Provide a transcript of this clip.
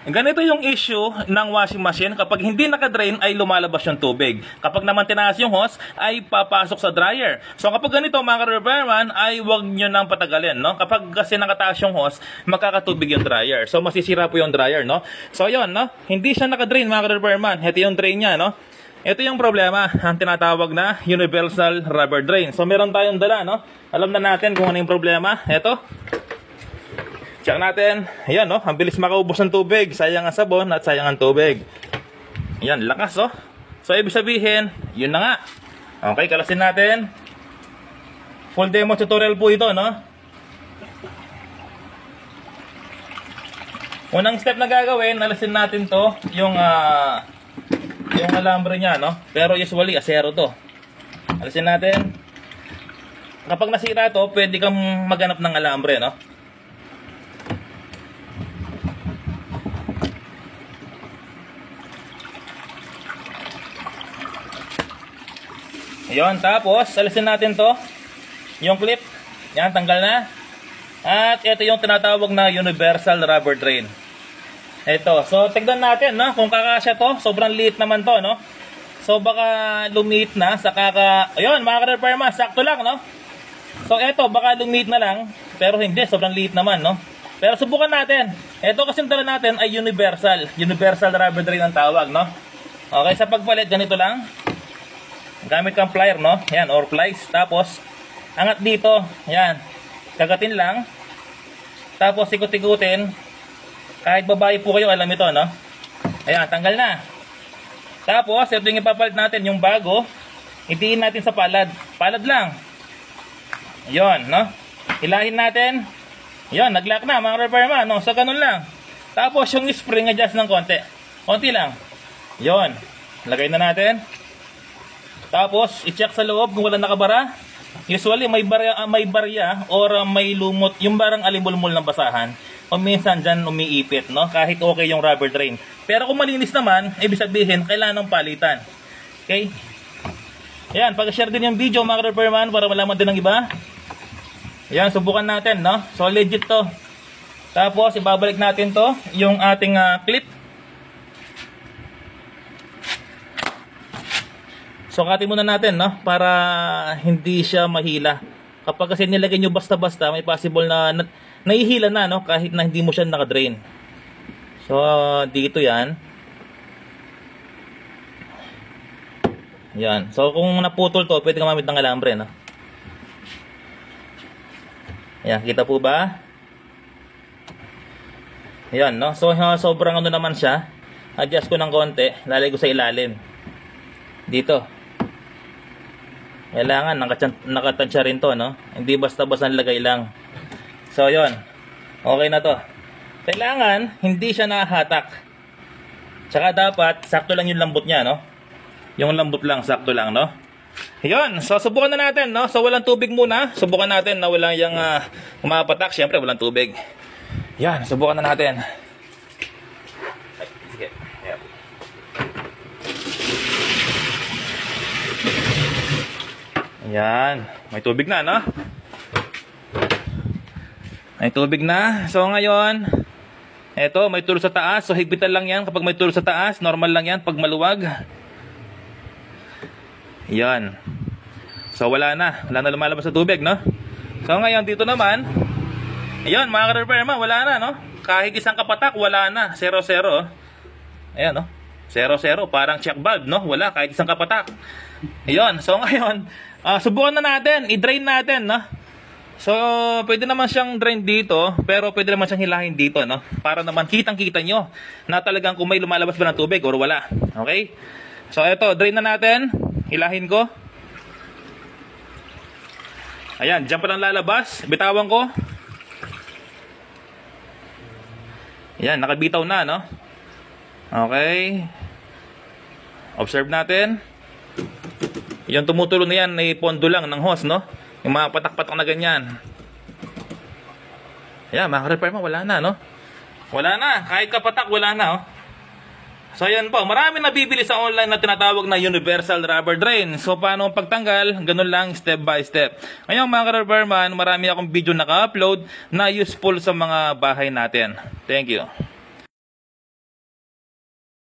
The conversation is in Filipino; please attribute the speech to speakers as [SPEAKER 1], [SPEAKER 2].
[SPEAKER 1] Ganito yung issue ng washing machine. Kapag hindi naka-drain ay lumalabas yung tubig. Kapag naman tinaas yung hose ay papasok sa dryer. So kapag ganito mga ka-repairman ay huwag nyo nang patagalin, no? Kapag kasi nakataas yung hose, makakatubig yung dryer. So masisira po yung dryer, no? So yun, no? Hindi siya naka-drain mga ka-repairman. Ito yung drain niya, no? Ito yung problema, ang tinatawag na universal rubber drain. So meron tayong dala, no? Alam na natin kung ano yung problema. Ito. Check natin. Ayan, no? Ang bilis makaubos ng tubig. Sayang ang sabon at sayang ang tubig. Ayan, lakas, oh. So, ibig sabihin, yun na nga. Okay, kalasin natin. Full demo tutorial po ito, no? Unang step na gagawin, alasin natin to, yung alambre niya, no? Pero usually, asero to. Alasin natin. Kapag nasira to, pwede kang maghanap ng alambre, no? Yon, tapos alisin natin to, yung clip. Yan, tanggal na. At ito yung tinatawag na universal rubber drain. Ito, so tignan natin, no, kung kakasya to. Sobrang liit naman to, no. So baka lumiit na sa ayun, mga ka-repairman, sakto lang, no. So ito, baka lumiit na lang, pero hindi, sobrang liit naman, no. Pero subukan natin. Ito kasi dala natin ay universal rubber drain ang tawag, no. Okay, sa pagpalit ganito lang. Gamit kang plier, no? Yan, or plies. Tapos, angat dito. Yan. Kagatin lang. Tapos, ikot-ikutin. Kahit babae po kayo, alam ito, no? Ayan, tanggal na. Tapos, ito yung ipapalit natin, yung bago. Itiin natin sa palad. Palad lang. Yon, no? Hilahin natin. Yon, nag-lock na, mga repairman, no? So, ganun lang. Tapos, yung spring, adjust ng konti. Konti lang. Yon. Lagay na natin. Tapos, i-check sa loob kung wala nakabara. Usually, may barya or may lumot, yung barang alimulmul ng basahan. O minsan dyan umiipit, no? Kahit okay yung rubber drain. Pero kung malinis naman, ibig sabihin, kailangan ng palitan. Okay? Ayan, pag-share din yung video, mga repairman, para malaman din ng iba. Ayan, subukan natin, no? So, legit to. Tapos, ibabalik natin to, yung ating clip. So, katin muna natin, no? Para hindi siya mahila. Kapag kasi nilagay nyo basta-basta, may possible na nahihila na, no? Kahit na hindi mo siya nakadrain. So, dito yan. Yan. So, kung naputol to, pwede ka mamit ng alambre, no? Yan, kita po ba? Yan, no? So, sobrang ano naman siya. Adjust ko ng konti. Lalagay ko sa ilalim. Dito. Kailangan nakatansya rin to, no? Hindi basta-basta nilagay lang. So, yon. Okay na to. Kailangan, hindi siya nahatak. Tsaka dapat, sakto lang yung lambot niya, no? Yung lambot lang, sakto lang, no? Yon. So, subukan na natin, no? So, walang tubig muna. Subukan natin na walang yung umapatak. Siyempre, walang tubig. Yan, subukan na natin. Sige. Yep. Ayan, may tubig na, no? May tubig na. So ngayon, eto, may tulo sa taas. So higpitan lang yan kapag may tulo sa taas. Normal lang yan pag maluwag. Ayan. So wala na lumalabas sa tubig, no? So ngayon, dito naman, ayan, mga ka-repairman, wala na, no? Kahit isang kapatak, wala na. 0-0. Ayan, no? 0-0, parang check valve, no? Wala, kahit isang kapatak. Ayan, so ngayon, subukan na natin, i-drain natin, no? So, pwede naman siyang drain dito, pero pwede naman siyang hilahin dito, no? Para naman kitang-kita nyo na talagang kung may lumalabas ba ng tubig or wala. Okay? So, eto, drain na natin. Hilahin ko. Ayan, dyan pa lang lalabas. Bitawan ko. Ayan, nakabitaw na, no? Okay. Observe natin. Yung tumutulo na yan ay pondo lang ng hose, no? Yung mga patak-patak na ganyan. Ayan, mga ka-repairman, wala na, no? Wala na. Kahit kapatak, wala na, oh. So, ayan po. Marami nabibili sa online na tinatawag na universal rubber drain. So, paano pagtanggal? Ganun lang, step by step. Ngayon, mga ka-repairman, marami akong video naka-upload na useful sa mga bahay natin. Thank you.